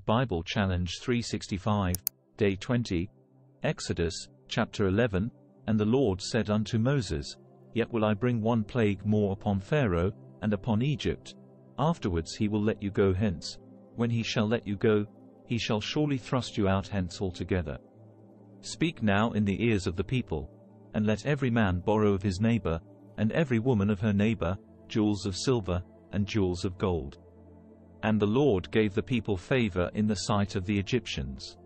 Bible Challenge 365, Day 20, Exodus, chapter 11. And the Lord said unto Moses, Yet will I bring one plague more upon Pharaoh, and upon Egypt. Afterwards he will let you go hence. When he shall let you go, he shall surely thrust you out hence altogether. Speak now in the ears of the people, and let every man borrow of his neighbor, and every woman of her neighbor, jewels of silver, and jewels of gold. And the Lord gave the people favor in the sight of the Egyptians.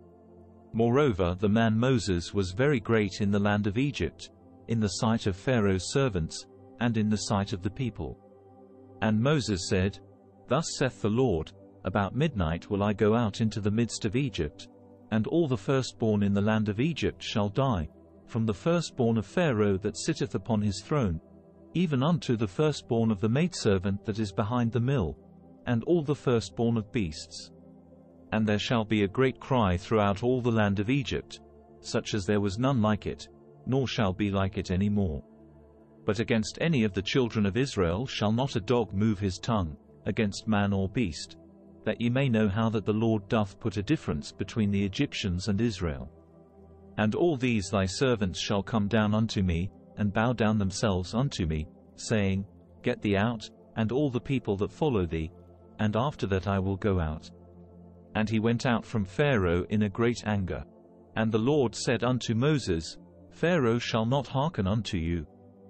Moreover, the man Moses was very great in the land of Egypt, in the sight of Pharaoh's servants, and in the sight of the people. And Moses said, Thus saith the Lord, About midnight will I go out into the midst of Egypt, and all the firstborn in the land of Egypt shall die, from the firstborn of Pharaoh that sitteth upon his throne, even unto the firstborn of the maidservant that is behind the mill, and all the firstborn of beasts. And there shall be a great cry throughout all the land of Egypt, such as there was none like it, nor shall be like it any more. But against any of the children of Israel shall not a dog move his tongue, against man or beast, that ye may know how that the Lord doth put a difference between the Egyptians and Israel. And all these thy servants shall come down unto me, and bow down themselves unto me, saying, Get thee out, and all the people that follow thee, and after that I will go out. And he went out from Pharaoh in a great anger. And the Lord said unto Moses, Pharaoh shall not hearken unto you,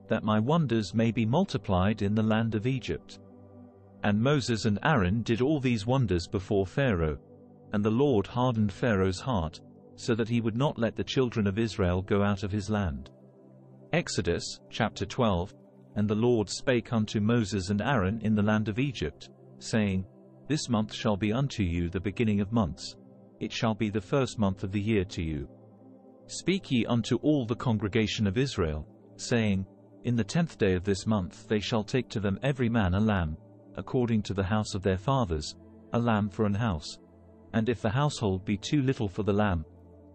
that my wonders may be multiplied in the land of Egypt. And Moses and Aaron did all these wonders before Pharaoh, and the Lord hardened Pharaoh's heart, so that he would not let the children of Israel go out of his land. Exodus, chapter 12. And the Lord spake unto Moses and Aaron in the land of Egypt, saying, This month shall be unto you the beginning of months. It shall be the first month of the year to you. Speak ye unto all the congregation of Israel, saying, In the 10th day of this month they shall take to them every man a lamb, according to the house of their fathers, a lamb for an house. And if the household be too little for the lamb,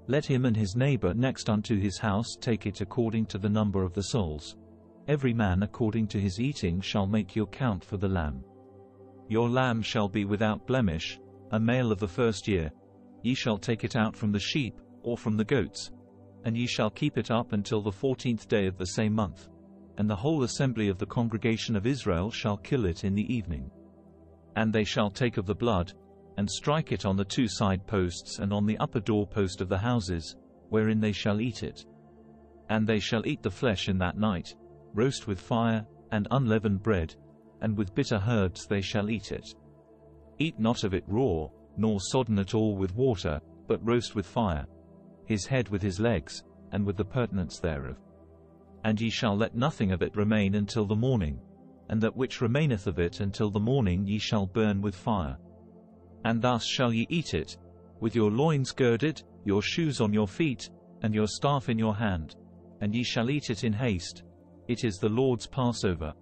let him and his neighbor next unto his house take it according to the number of the souls. Every man according to his eating shall make your count for the lamb. Your lamb shall be without blemish, a male of the first year. Ye shall take it out from the sheep, or from the goats, and ye shall keep it up until the 14th day of the same month. And the whole assembly of the congregation of Israel shall kill it in the evening. And they shall take of the blood, and strike it on the 2 side posts and on the upper door post of the houses, wherein they shall eat it. And they shall eat the flesh in that night, roast with fire, and unleavened bread, and with bitter herbs they shall eat it. Eat not of it raw, nor sodden at all with water, but roast with fire, his head with his legs, and with the purtenance thereof. And ye shall let nothing of it remain until the morning, and that which remaineth of it until the morning ye shall burn with fire. And thus shall ye eat it, with your loins girded, your shoes on your feet, and your staff in your hand, and ye shall eat it in haste. It is the Lord's Passover.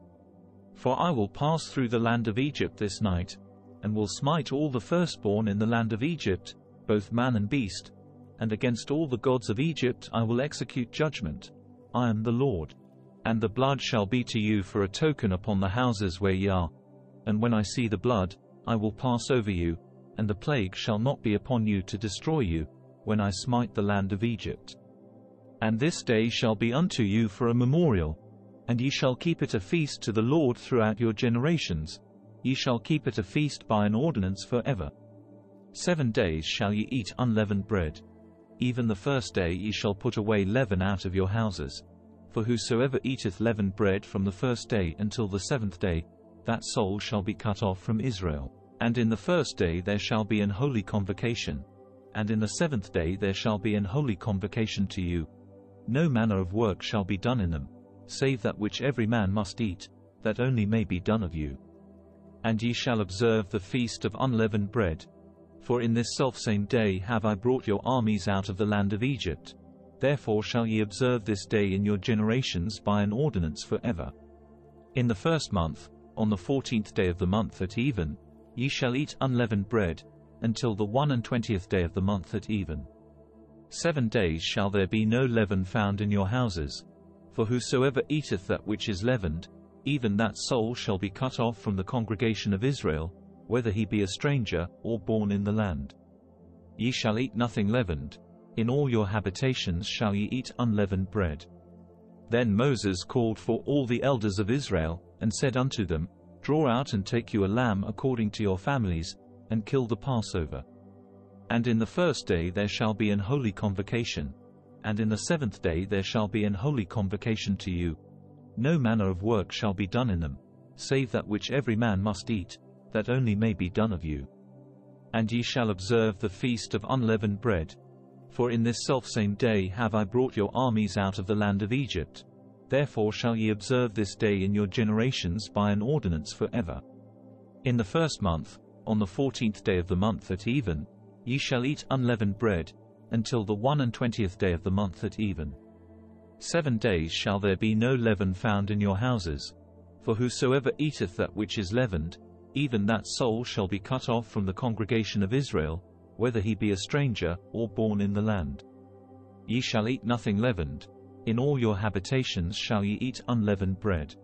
For I will pass through the land of Egypt this night, and will smite all the firstborn in the land of Egypt, both man and beast, and against all the gods of Egypt I will execute judgment. I am the Lord. And the blood shall be to you for a token upon the houses where ye are. And when I see the blood, I will pass over you, and the plague shall not be upon you to destroy you, when I smite the land of Egypt. And this day shall be unto you for a memorial, and ye shall keep it a feast to the Lord throughout your generations. Ye shall keep it a feast by an ordinance forever. 7 days shall ye eat unleavened bread. Even the first day ye shall put away leaven out of your houses. For whosoever eateth leavened bread from the first day until the 7th day, that soul shall be cut off from Israel. And in the first day there shall be an holy convocation, and in the 7th day there shall be an holy convocation to you. No manner of work shall be done in them, save that which every man must eat, that only may be done of you. And ye shall observe the feast of unleavened bread. For in this selfsame day have I brought your armies out of the land of Egypt. Therefore shall ye observe this day in your generations by an ordinance forever. In the 1st month, on the 14th day of the month at even, ye shall eat unleavened bread, until the 21st day of the month at even. 7 days shall there be no leaven found in your houses. For whosoever eateth that which is leavened, even that soul shall be cut off from the congregation of Israel, whether he be a stranger, or born in the land. Ye shall eat nothing leavened. In all your habitations shall ye eat unleavened bread. Then Moses called for all the elders of Israel, and said unto them, Draw out and take you a lamb according to your families, and kill the Passover. And in the first day there shall be an holy convocation, and in the seventh day there shall be an holy convocation to you. No manner of work shall be done in them, save that which every man must eat, that only may be done of you. And ye shall observe the feast of unleavened bread. For in this selfsame day have I brought your armies out of the land of Egypt. Therefore shall ye observe this day in your generations by an ordinance for ever. In the first month, on the 14th day of the month at even, ye shall eat unleavened bread, until the 21st day of the month at even. 7 days shall there be no leaven found in your houses. For whosoever eateth that which is leavened, even that soul shall be cut off from the congregation of Israel, whether he be a stranger, or born in the land. Ye shall eat nothing leavened. In all your habitations shall ye eat unleavened bread.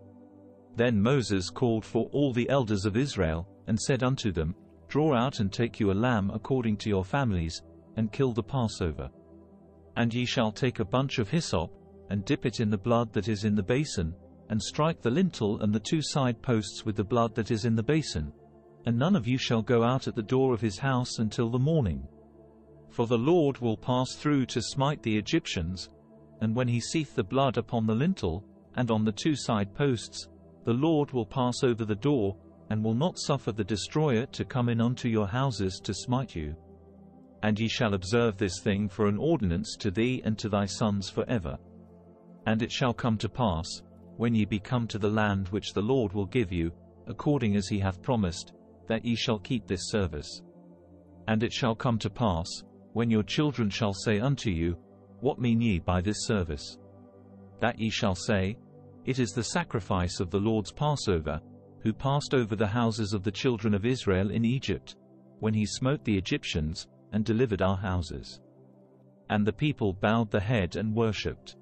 Then Moses called for all the elders of Israel, and said unto them, Draw out and take you a lamb according to your families, and kill the Passover. And ye shall take a bunch of hyssop, and dip it in the blood that is in the basin, and strike the lintel and the 2 side posts with the blood that is in the basin. And none of you shall go out at the door of his house until the morning. For the Lord will pass through to smite the Egyptians, and when he seeth the blood upon the lintel, and on the 2 side posts, the Lord will pass over the door, and will not suffer the destroyer to come in unto your houses to smite you. And ye shall observe this thing for an ordinance to thee and to thy sons for ever. And it shall come to pass, when ye be come to the land which the Lord will give you, according as he hath promised, that ye shall keep this service. And it shall come to pass, when your children shall say unto you, What mean ye by this service? That ye shall say, It is the sacrifice of the Lord's Passover, who passed over the houses of the children of Israel in Egypt, when he smote the Egyptians, and delivered our houses. And the people bowed the head and worshipped.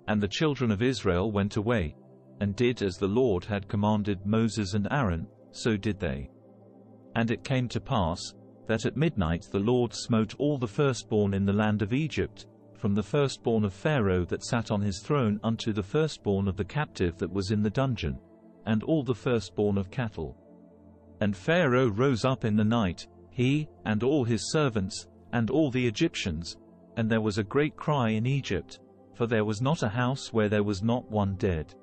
And the children of Israel went away, and did as the Lord had commanded Moses and Aaron, so did they. And it came to pass, that at midnight the Lord smote all the firstborn in the land of Egypt, from the firstborn of Pharaoh that sat on his throne unto the firstborn of the captive that was in the dungeon, and all the firstborn of cattle. And Pharaoh rose up in the night, he, and all his servants, and all the Egyptians, and there was a great cry in Egypt, for there was not a house where there was not one dead.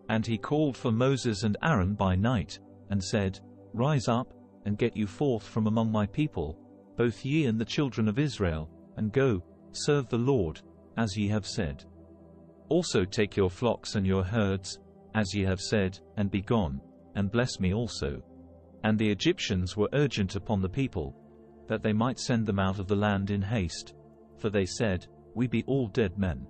And he called for Moses and Aaron by night, and said, Rise up, and get you forth from among my people, both ye and the children of Israel, and go, serve the Lord, as ye have said. Also take your flocks and your herds, as ye have said, and be gone, and bless me also. And the Egyptians were urgent upon the people, that they might send them out of the land in haste, for they said, We be all dead men.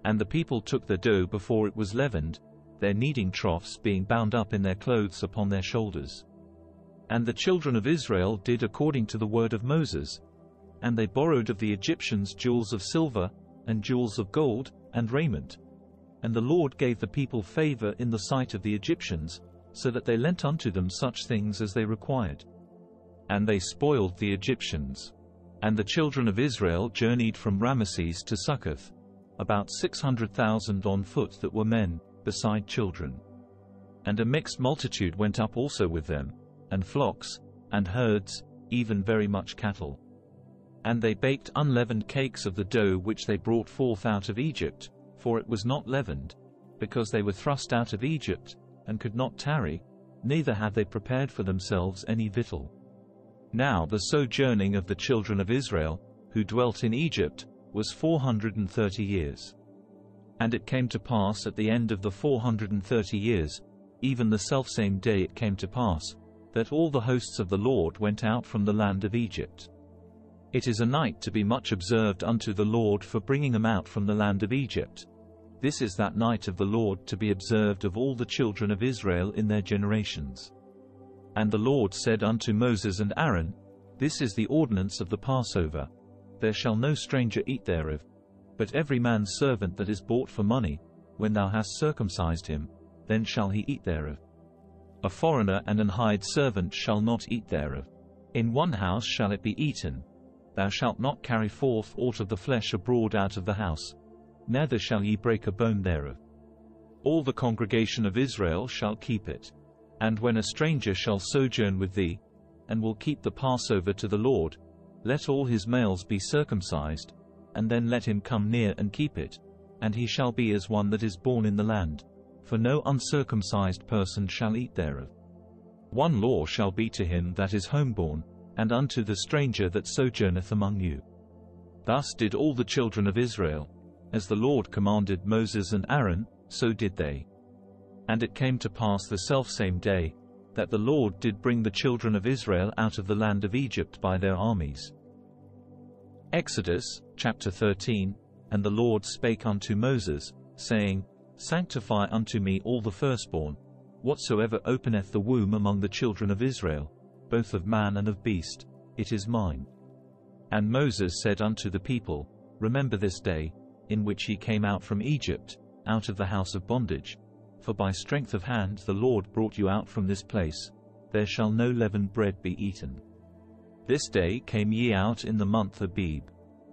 And the people took the dough before it was leavened, their kneading troughs being bound up in their clothes upon their shoulders. And the children of Israel did according to the word of Moses, and they borrowed of the Egyptians jewels of silver, and jewels of gold, and raiment. And the Lord gave the people favor in the sight of the Egyptians, so that they lent unto them such things as they required. And they spoiled the Egyptians. And the children of Israel journeyed from Ramesses to Succoth, about 600,000 on foot that were men, beside children. And a mixed multitude went up also with them, and flocks, and herds, even very much cattle. And they baked unleavened cakes of the dough which they brought forth out of Egypt, for it was not leavened, because they were thrust out of Egypt, and could not tarry, neither had they prepared for themselves any victual. Now the sojourning of the children of Israel, who dwelt in Egypt, was 430 years. And it came to pass at the end of the 430 years, even the selfsame day it came to pass, that all the hosts of the Lord went out from the land of Egypt. It is a night to be much observed unto the Lord for bringing them out from the land of Egypt. This is that night of the Lord to be observed of all the children of Israel in their generations. And the Lord said unto Moses and Aaron, This is the ordinance of the Passover. There shall no stranger eat thereof, but every man's servant that is bought for money, when thou hast circumcised him, then shall he eat thereof. A foreigner and an hired servant shall not eat thereof. In one house shall it be eaten. Thou shalt not carry forth aught of the flesh abroad out of the house, neither shall ye break a bone thereof. All the congregation of Israel shall keep it. And when a stranger shall sojourn with thee, and will keep the Passover to the Lord, let all his males be circumcised, and then let him come near and keep it, and he shall be as one that is born in the land, for no uncircumcised person shall eat thereof. One law shall be to him that is homeborn, and unto the stranger that sojourneth among you. Thus did all the children of Israel, as the Lord commanded Moses and Aaron, so did they. And it came to pass the selfsame day, that the Lord did bring the children of Israel out of the land of Egypt by their armies. Exodus, chapter 13. And the Lord spake unto Moses, saying, Sanctify unto me all the firstborn, whatsoever openeth the womb among the children of Israel, both of man and of beast, it is mine. And Moses said unto the people, Remember this day, in which ye came out from Egypt, out of the house of bondage. For by strength of hand the Lord brought you out from this place. There shall no leavened bread be eaten. This day came ye out in the month Abib.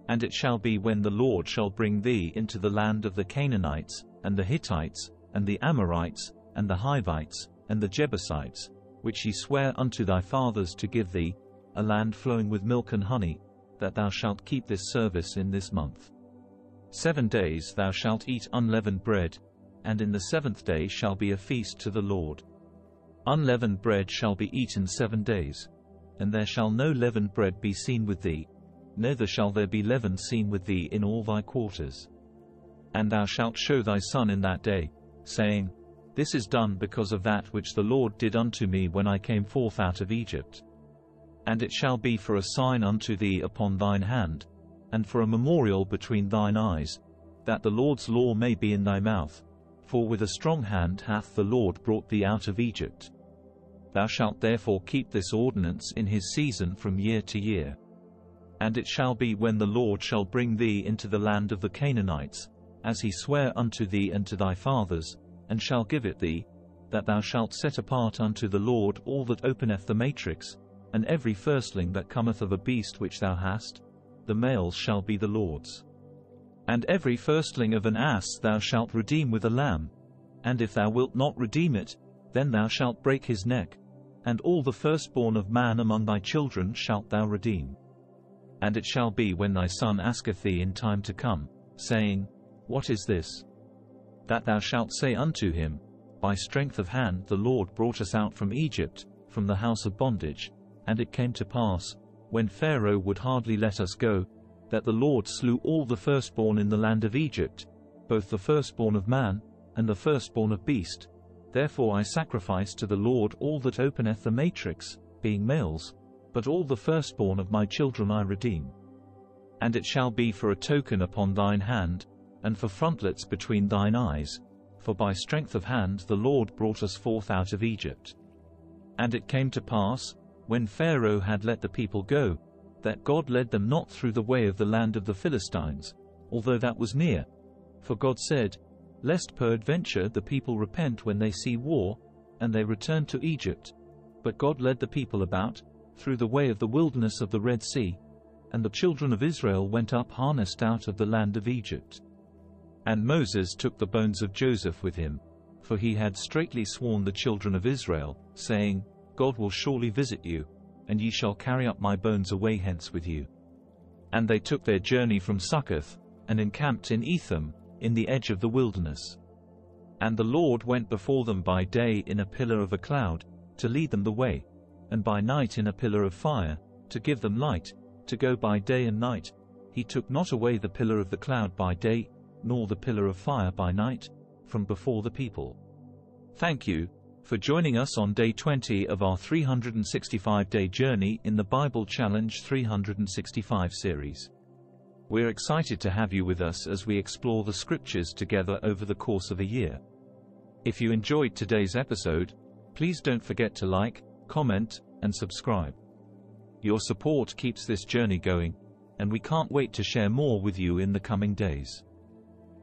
And it shall be when the Lord shall bring thee into the land of the Canaanites, and the Hittites, and the Amorites, and the Hivites, and the Jebusites, which he sware unto thy fathers to give thee, a land flowing with milk and honey, that thou shalt keep this service in this month. 7 days thou shalt eat unleavened bread, and in the 7th day shall be a feast to the Lord. Unleavened bread shall be eaten 7 days, and there shall no leavened bread be seen with thee, neither shall there be leaven seen with thee in all thy quarters. And thou shalt show thy son in that day, saying, This is done because of that which the Lord did unto me when I came forth out of Egypt. And it shall be for a sign unto thee upon thine hand, and for a memorial between thine eyes, that the Lord's law may be in thy mouth, for with a strong hand hath the Lord brought thee out of Egypt. Thou shalt therefore keep this ordinance in his season from year to year. And it shall be when the Lord shall bring thee into the land of the Canaanites, as he sware unto thee and to thy fathers, and shall give it thee, that thou shalt set apart unto the Lord all that openeth the matrix, and every firstling that cometh of a beast which thou hast, the males shall be the Lord's. And every firstling of an ass thou shalt redeem with a lamb, and if thou wilt not redeem it, then thou shalt break his neck, and all the firstborn of man among thy children shalt thou redeem. And it shall be when thy son asketh thee in time to come, saying, What is this? That thou shalt say unto him, By strength of hand the Lord brought us out from Egypt, from the house of bondage, and it came to pass, when Pharaoh would hardly let us go, that the Lord slew all the firstborn in the land of Egypt, both the firstborn of man, and the firstborn of beast. Therefore I sacrifice to the Lord all that openeth the matrix, being males, but all the firstborn of my children I redeem. And it shall be for a token upon thine hand, and for frontlets between thine eyes, for by strength of hand the Lord brought us forth out of Egypt. And it came to pass, when Pharaoh had let the people go, that God led them not through the way of the land of the Philistines, although that was near. For God said, Lest peradventure the people repent when they see war, and they return to Egypt. But God led the people about, through the way of the wilderness of the Red Sea, and the children of Israel went up harnessed out of the land of Egypt. And Moses took the bones of Joseph with him, for he had straitly sworn the children of Israel, saying, God will surely visit you, and ye shall carry up my bones away hence with you. And they took their journey from Succoth, and encamped in Etham, in the edge of the wilderness. And the Lord went before them by day in a pillar of a cloud, to lead them the way, and by night in a pillar of fire, to give them light, to go by day and night. He took not away the pillar of the cloud by day, nor the pillar of fire by night, from before the people. Thank you for joining us on day 20 of our 365-day journey in the Bible Challenge 365 series. We're excited to have you with us as we explore the scriptures together over the course of a year. If you enjoyed today's episode, please don't forget to like, comment, and subscribe. Your support keeps this journey going, and we can't wait to share more with you in the coming days.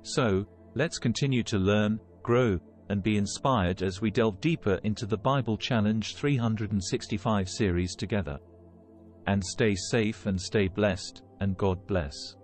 So, let's continue to learn, grow, and be inspired as we delve deeper into the Bible Challenge 365 series together. And stay safe and stay blessed, and God bless.